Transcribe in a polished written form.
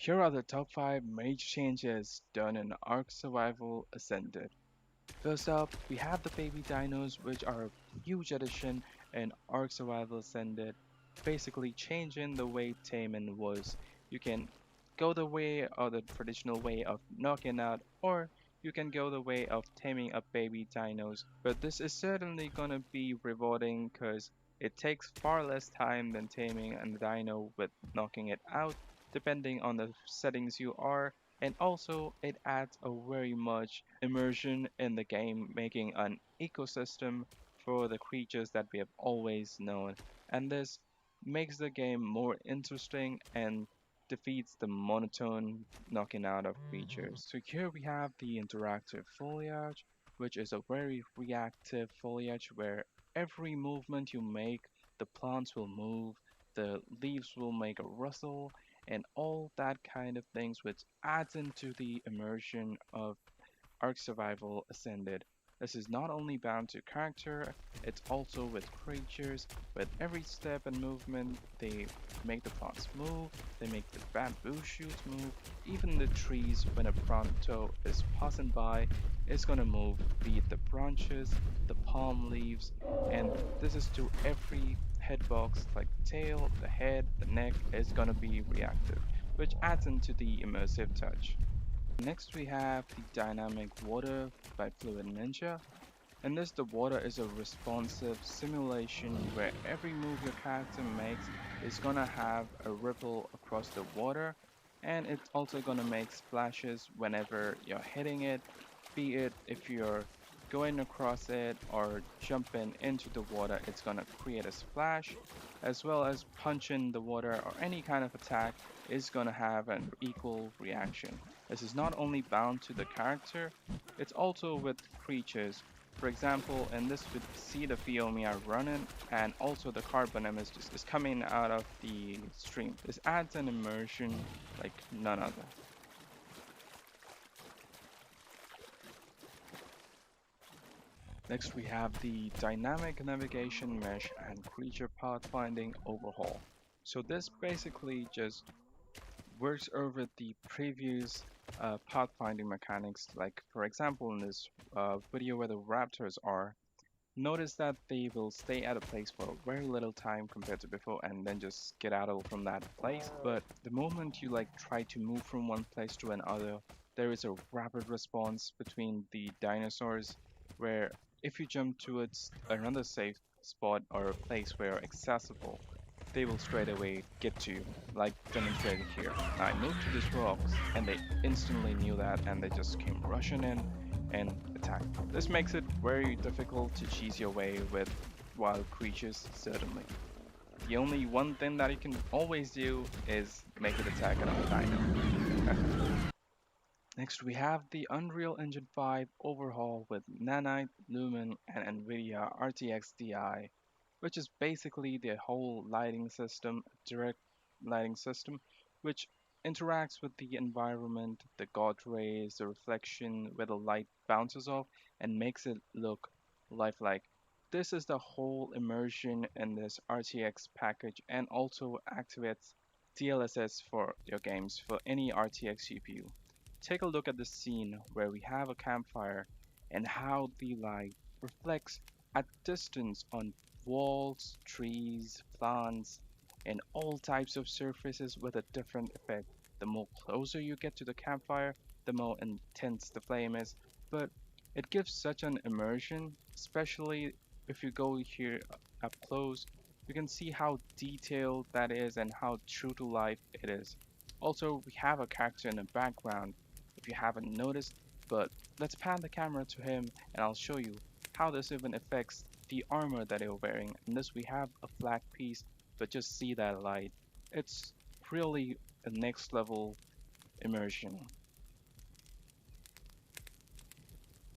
Here are the top 5 major changes done in Ark Survival Ascended. First up, we have the baby dinos, which are a huge addition in Ark Survival Ascended, basically changing the way taming was. You can go the way of the traditional way of knocking out, or you can go the way of taming up baby dinos. But this is certainly gonna be rewarding because it takes far less time than taming a dino with knocking it out, depending on the settings you are, and also it adds a very much immersion in the game, making an ecosystem for the creatures that we have always known. And this makes the game more interesting and defeats the monotone knocking out of creatures. So here we have the interactive foliage, which is a very reactive foliage where every movement you make, the plants will move, the leaves will make a rustle, and all that kind of things, which adds into the immersion of Ark Survival Ascended. This is not only bound to character, it's also with creatures. With every step and movement, they make the plants move, they make the bamboo shoots move, even the trees when a pronto is passing by is gonna move, be it the branches, the palm leaves, and this is to every head box like the tail, the head, the neck is gonna be reactive, which adds into the immersive touch. Next we have the dynamic water by Fluid Ninja. In this, the water is a responsive simulation where every move your character makes is gonna have a ripple across the water, and it's also gonna make splashes whenever you're hitting it, be it if you're going across it or jumping into the water, it's gonna create a splash, as well as punching the water or any kind of attack is gonna have an equal reaction. This is not only bound to the character, it's also with creatures. For example, in this we see the Phiomia running and also the Carbonum is coming out of the stream. This adds an immersion like none other. Next we have the dynamic navigation mesh and creature pathfinding overhaul. So this basically just works over the previous pathfinding mechanics. Like for example in this video where the raptors are, notice that they will stay at a place for very little time compared to before and then just skedaddle from that place. But the moment you like try to move from one place to another, there is a rapid response between the dinosaurs where if you jump to another safe spot or a place where accessible, they will straight away get to you, like demonstrated here. I moved to these rocks and they instantly knew that and they just came rushing in and attacked. This makes it very difficult to cheese your way with wild creatures, certainly. The only one thing that you can always do is make it attack another dino. Next, we have the Unreal Engine 5 overhaul with Nanite, Lumen, and NVIDIA RTX Ti, which is basically the whole lighting system, direct lighting system, which interacts with the environment, the god rays, the reflection where the light bounces off, and makes it look lifelike. This is the whole immersion in this RTX package and also activates DLSS for your games for any RTX GPU. Take a look at the scene where we have a campfire and how the light reflects at distance on walls, trees, plants, and all types of surfaces with a different effect. The more closer you get to the campfire, the more intense the flame is, but it gives such an immersion, especially if you go here up close, you can see how detailed that is and how true to life it is. Also, we have a character in the background if you haven't noticed, but let's pan the camera to him and I'll show you how this even affects the armor that they're wearing. In this we have a flat piece, but just see that light. It's really a next level immersion.